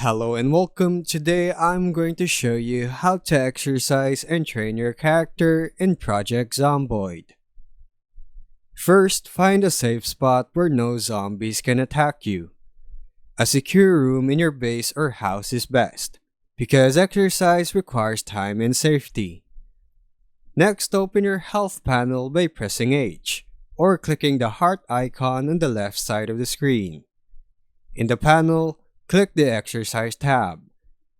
Hello and welcome. Today I'm going to show you how to exercise and train your character in Project Zomboid. First, find a safe spot where no zombies can attack you. A secure room in your base or house is best, because exercise requires time and safety. Next, open your health panel by pressing H, or clicking the heart icon on the left side of the screen. In the panel, click the Exercise tab.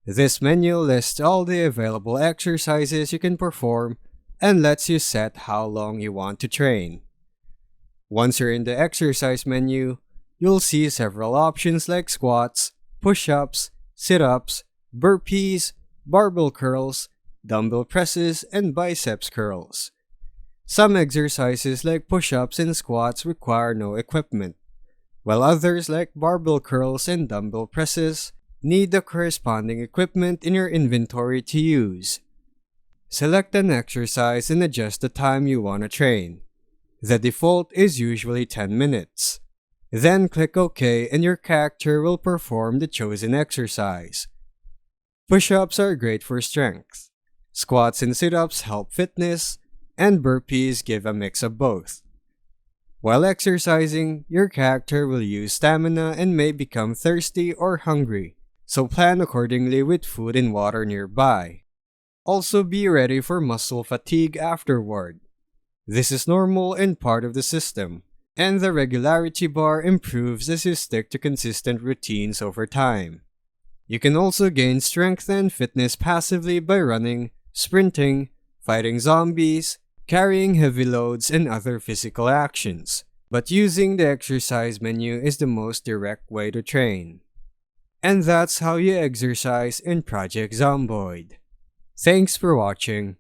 This menu lists all the available exercises you can perform and lets you set how long you want to train. Once you're in the exercise menu, you'll see several options like squats, push-ups, sit-ups, burpees, barbell curls, dumbbell presses, and biceps curls. Some exercises like push-ups and squats require no equipment, while others like barbell curls and dumbbell presses need the corresponding equipment in your inventory to use. Select an exercise and adjust the time you want to train. The default is usually 10 minutes. Then click OK and your character will perform the chosen exercise. Push-ups are great for strength. Squats and sit-ups help fitness, and burpees give a mix of both. While exercising, your character will use stamina and may become thirsty or hungry, so plan accordingly with food and water nearby. Also be ready for muscle fatigue afterward. This is normal and part of the system, and the regularity bar improves as you stick to consistent routines over time. You can also gain strength and fitness passively by running, sprinting, fighting zombies, carrying heavy loads, and other physical actions, but using the exercise menu is the most direct way to train. And that's how you exercise in Project Zomboid. Thanks for watching.